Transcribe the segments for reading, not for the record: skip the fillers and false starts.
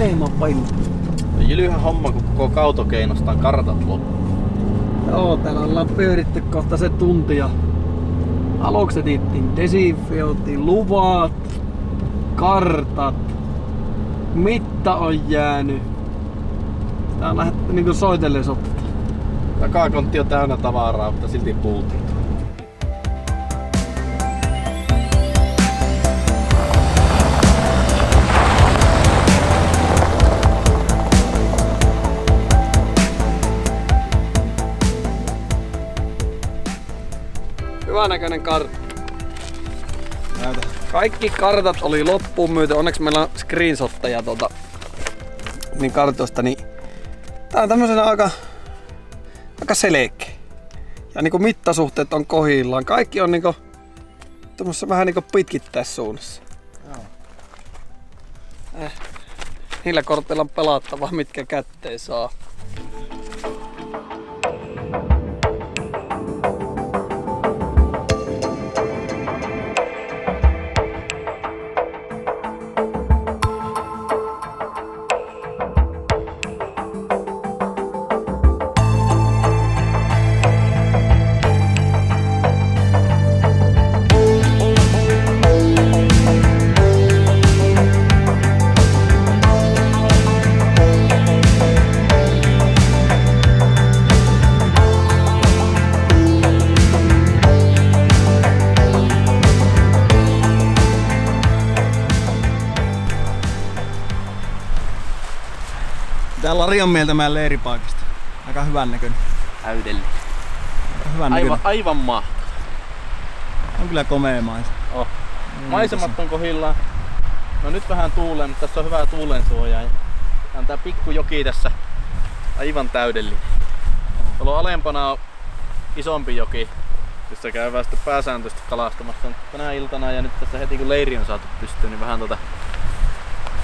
enemmän paljon. Jylyhän homma, kun koko kautokeinosta on kartat loppu. Joo, täällä ollaan pyöritty kohta se tunti ja aluksi etittiin desinfiointiin luvat, kartat, mitta on jäänyt. Tää on lähdetty niinku soitellen soppa. Takakontti on täynnä tavaraa, mutta silti puuttuu. Hyvänäköinen kartta. Näytä. Kaikki kartat oli loppuun myyty. Onneksi meillä on screenshotteja niin kartoista. Niin tää on tämmöisenä aika selkeä. Ja niinku mittasuhteet on kohdillaan. Kaikki on niinku tuommoissa vähän niinku pitkittäissuunnassa. Joo. Niillä korteilla on pelattavaa, mitkä kätteen saa. Tää Lari on mieltä meidän leiripaikasta. Aika hyvän näköinen. Täydellinen. Hyvän näköinen. Aivan mahtava. On kyllä komea maisa. Oh. Maisemat on kohdillaan. No nyt vähän tuulee, mutta tässä on hyvää tuulensuojaa. Ja on tää pikkujoki tässä aivan täydellinen. Tuolla alempana on isompi joki, jossa käydään sitten pääsääntöisesti kalastamassa tänä iltana. Ja nyt tässä heti kun leiri on saatu pystyyn, niin vähän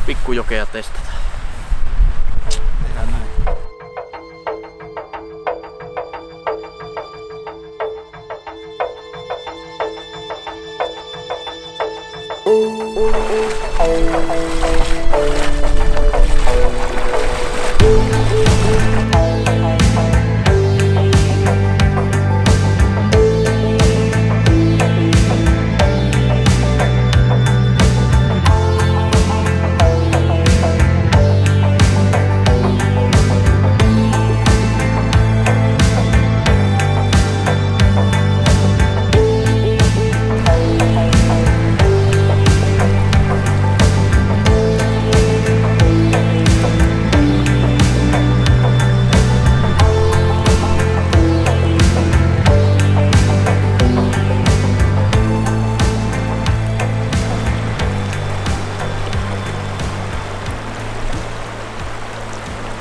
pikkujokea testataan. Tehdään näin.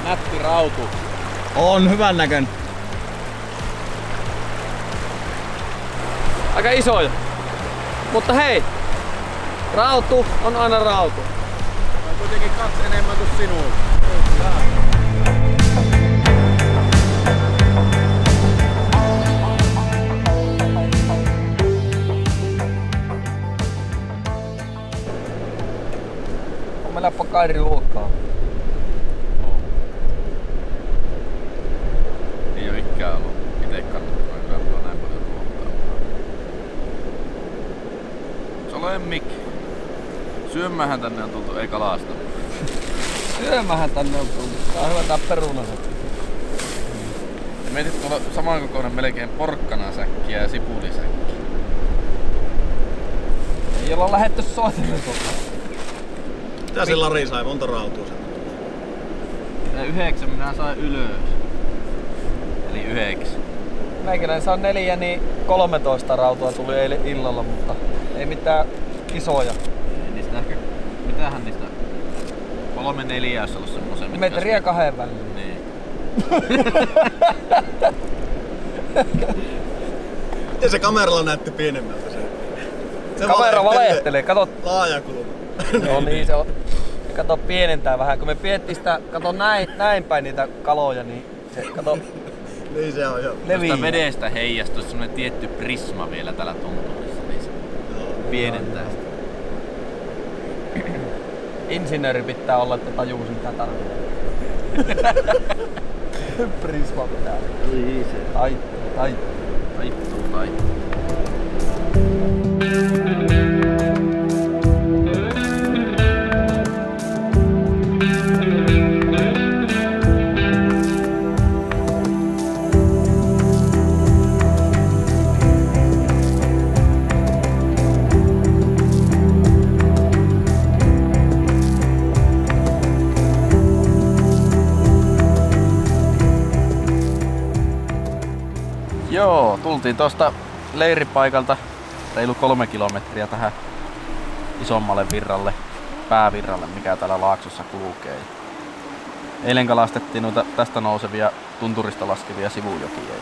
Nätti rautu. On hyvän näköinen. Aika isoja. Mutta hei, rautu on aina rautu. On kuitenkin 2 enemmän kuin sinulla. On meillä pakari ruokaa. Ei oo ikään ollut ite kannattaa katsoa näin paljon ruokaa. Solemmik. Syömähän tänne on tultu, ei kalasta. Syömähän tänne on tullut. Tää on hyvä tää perunasäkki. Ja mietit tuolla samankokoinen melkein porkkanasäkki ja sipulisäkki. Ei olla lähetty soitellen tuolta. Mitä se Lari sai? Monta rautua sen? 9 minä sain ylös. Eli 9. Meikäläinen saa 4, niin 13 rautua tuli eilen illalla, mutta ei mitään isoja. Ei niistä ehkä... Mitähän niistä... 3-4 olisi ollut semmosen... Metriä 2 väliin. Niin. Ja se kameralla näytti pienemmältä se Kamera valehtelee, kato. Laaja kulma. Joo niin se on. Kato pienentää vähän, kun me piettiin sitä, kato näin päin niitä kaloja, niin se kato Niin se on jo. leviää. Tuosta vedestä heijastuu semmonen tietty prisma vielä täällä tuntumassa, niin se pienentää sitä. Insinööri pitää olla, että tajuu mitä tarvitsee. Prisma pitää. Niin se. Taittuu. Joo, tultiin tuosta leiripaikalta reilu 3 kilometriä tähän isommalle virralle, päävirralle, mikä täällä laaksossa kulkee. Eilen kalastettiin noita tästä nousevia tunturista laskevia sivujokia.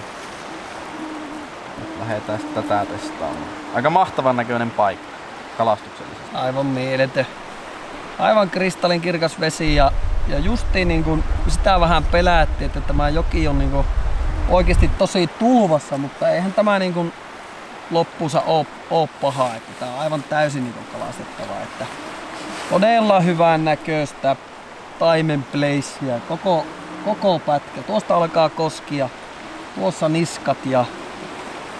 Nyt lähdetään sitten tätä testaamaan. Aika mahtavan näköinen paikka kalastuksellisesti. Aivan mieletön. Aivan kristallin kirkas vesi ja justiin niin kuin sitä vähän pelättiin, että tämä joki on niin kuin oikeasti tosi tulvassa, mutta eihän tämä niin kuin loppuunsa ole paha, että tämä on aivan täysin niin kuin kalastettava, että todella hyvän näköistä taimenpleissiä koko pätkä. Tuosta alkaa koskia, tuossa niskat ja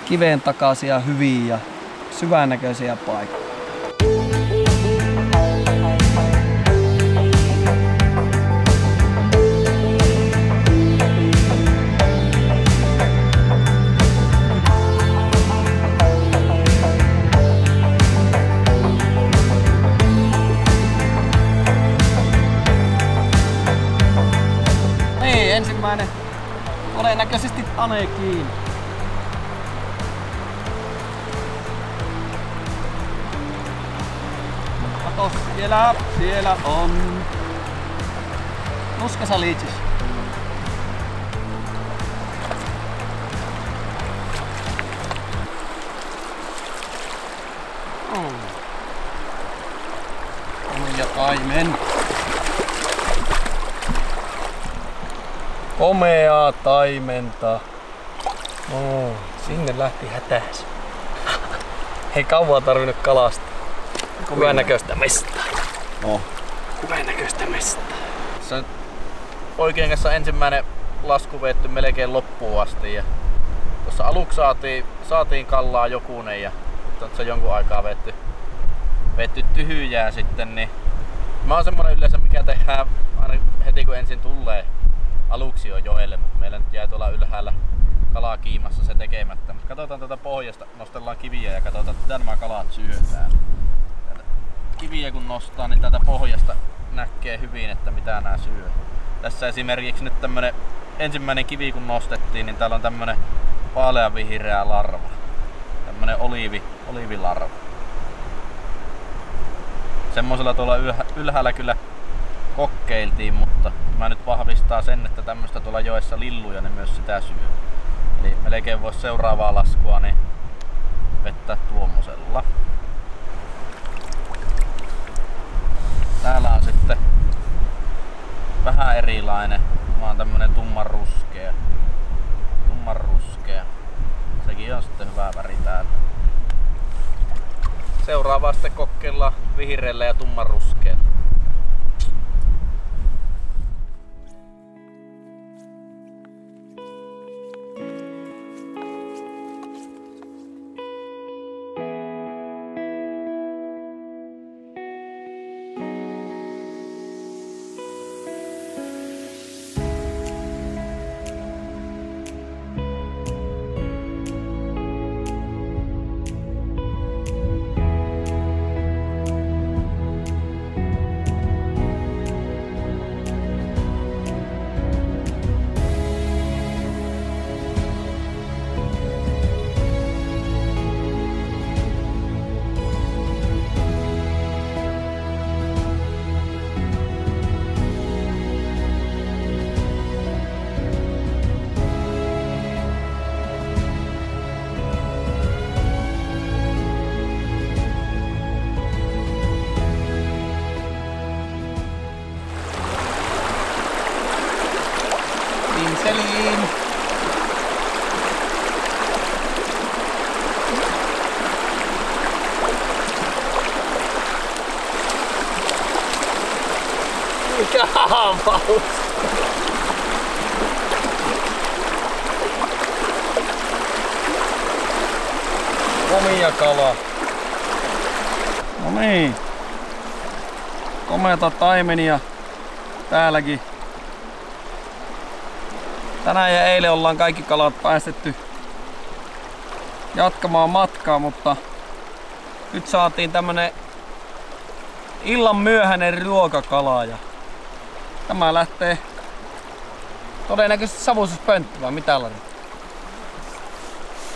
kiven takaisia hyviä ja syvän näköisiä paikkoja. Ensimmäinen todennäköisesti Ane kiinni. Kato, siellä on. Nuskasa liitsis. Ja taimen. Komeaa taimenta. No, sinne lähti hätäs. Ei kauan tarvinnut kalastaa. Hyvän näköistä mestaa. No. Hyvän näköistä mestaa. Se on poikien kanssa ensimmäinen lasku veetty melkein loppuun asti. Ja tuossa aluksi saatiin kallaa jokunen ja nyt se jonkun aikaa vetty tyhjää sitten. Niin mä oon semmonen yleensä mikä tehdään aina heti kun ensin tulee. Aluksi on joelle, mutta meillä nyt jäi tuolla ylhäällä kalaa kiimassa se tekemättä. Mutta katsotaan tätä pohjasta, nostellaan kiviä ja katsotaan mitä nämä kalat syötään. Kiviä kun nostaa, niin tätä pohjasta näkee hyvin, että mitä nämä syö. Tässä esimerkiksi nyt tämmönen ensimmäinen kivi kun nostettiin, niin täällä on tämmönen vaaleanvihreä larva. Tämmönen oliivilarva. Semmosella tuolla ylhäällä kyllä kokeiltiin, mutta mä nyt vahvistaa sen, että tämmöstä tuolla joessa lilluja ne myös sitä syö. Eli melkein vois seuraavaa laskua niin vettää tuommoisella. Täällä on sitten vähän erilainen. Mä oon tämmönen tummanruskea. Sekin on sitten hyvä väri täällä. Seuraavaa sitten kokeillaan vihreällä ja tummanruskeella. Pinseliin. Mikä haavaus? Komia kala. No niin. Komeata taimenia täälläkin. Tänään ja eilen ollaan kaikki kalat päästetty jatkamaan matkaa, mutta nyt saatiin tämmönen illan myöhäinen ruokakala ja tämä lähtee todennäköisesti savustuspönttö vai mitä Lari?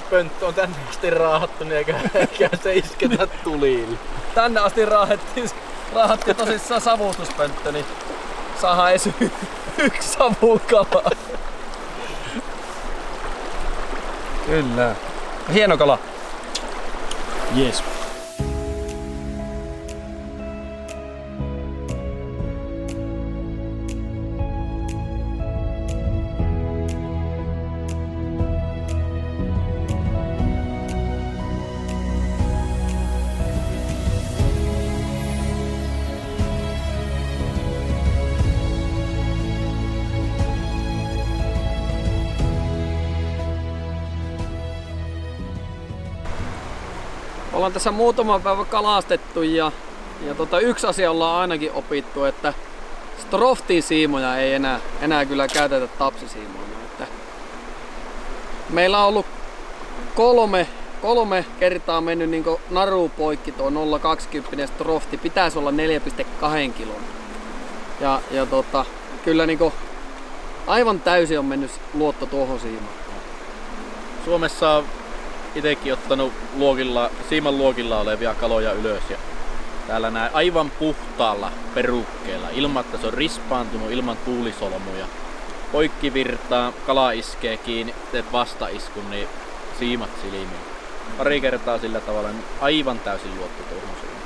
Pönttö on tänne asti raahattu, niin eikä se isketä tuliin. Tänne asti raahattiin tosissaan savustuspönttö, niin saadaan edes yksi savukala. Kyllä. Hieno kala. Yes. Ollaan tässä muutama päivä kalastettu ja yksi asia ollaan ainakin opittu, että stroftin siimoja ei enää kyllä käytetä tapsisiimoina. Että meillä on ollut kolme kertaa mennyt niin naru poikki tuo 0,20 strofti, pitäisi olla 4,2 kilon. Ja kyllä niin aivan täysin on mennyt luotto tuohon siimaan. Suomessa on itekin ottanut siiman luokilla olevia kaloja ylös ja täällä näin aivan puhtaalla perukkeella, ilman että se on rispaantunut, ilman tuulisolmuja. Poikkivirtaa, kala iskee kiinni, teet vastaiskun, niin siimat silmiin. Pari kertaa sillä tavalla, niin aivan täysin luotto tuohon siimaan.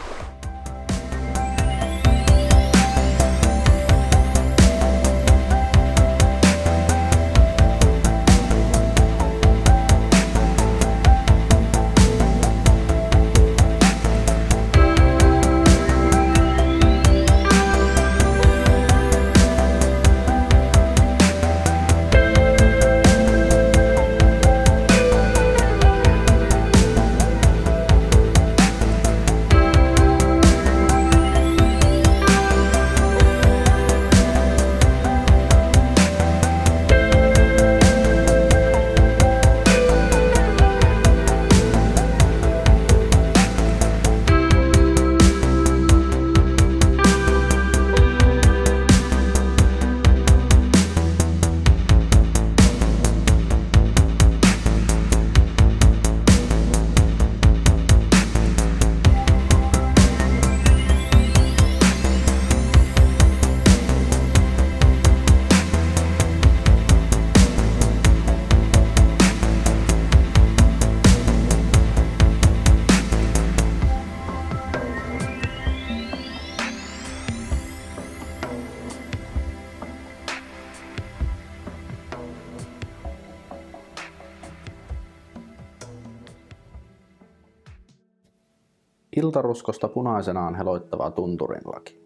Iltaruskosta punaisenaan heloittava tunturinlaki.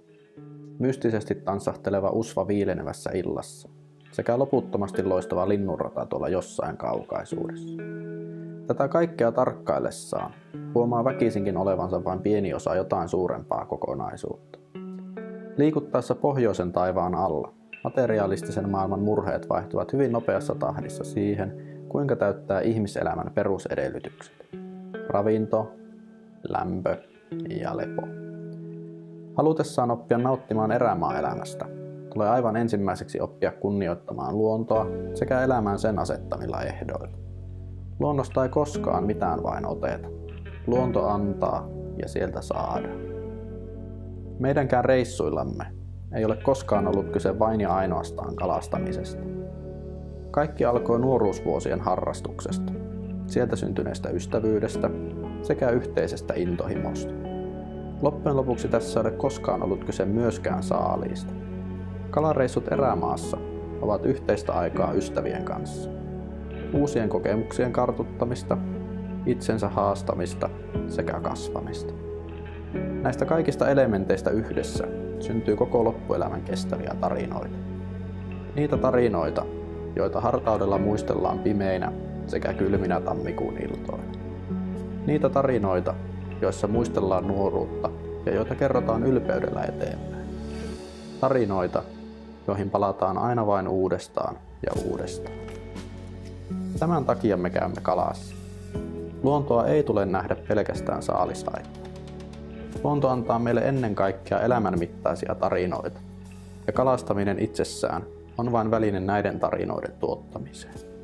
Mystisesti tanssahteleva usva viilenevässä illassa sekä loputtomasti loistava linnunrata tuolla jossain kaukaisuudessa. Tätä kaikkea tarkkaillessaan huomaa väkisinkin olevansa vain pieni osa jotain suurempaa kokonaisuutta. Liikuttaessa pohjoisen taivaan alla materialistisen maailman murheet vaihtuvat hyvin nopeassa tahdissa siihen, kuinka täyttää ihmiselämän perusedellytykset. Ravinto, lämpö ja lepo. Halutessaan oppia nauttimaan erämaa-elämästä, tulee aivan ensimmäiseksi oppia kunnioittamaan luontoa sekä elämään sen asettamilla ehdoilla. Luonnosta ei koskaan mitään vain oteta. Luonto antaa ja sieltä saadaan. Meidänkään reissuillamme ei ole koskaan ollut kyse vain ja ainoastaan kalastamisesta. Kaikki alkoi nuoruusvuosien harrastuksesta, sieltä syntyneestä ystävyydestä sekä yhteisestä intohimosta. Loppujen lopuksi tässä ei ole koskaan ollut kyse myöskään saaliista. Kalareissut erämaassa ovat yhteistä aikaa ystävien kanssa. Uusien kokemuksien kartuttamista, itsensä haastamista sekä kasvamista. Näistä kaikista elementeistä yhdessä syntyy koko loppuelämän kestäviä tarinoita. Niitä tarinoita, joita hartaudella muistellaan pimeinä sekä kylminä tammikuun iltoina. Niitä tarinoita, joissa muistellaan nuoruutta ja joita kerrotaan ylpeydellä eteenpäin. Tarinoita, joihin palataan aina vain uudestaan ja uudestaan. Tämän takia me käymme kalassa. Luontoa ei tule nähdä pelkästään saalisaitteena. Luonto antaa meille ennen kaikkea elämänmittaisia tarinoita, ja kalastaminen itsessään on vain väline näiden tarinoiden tuottamiseen.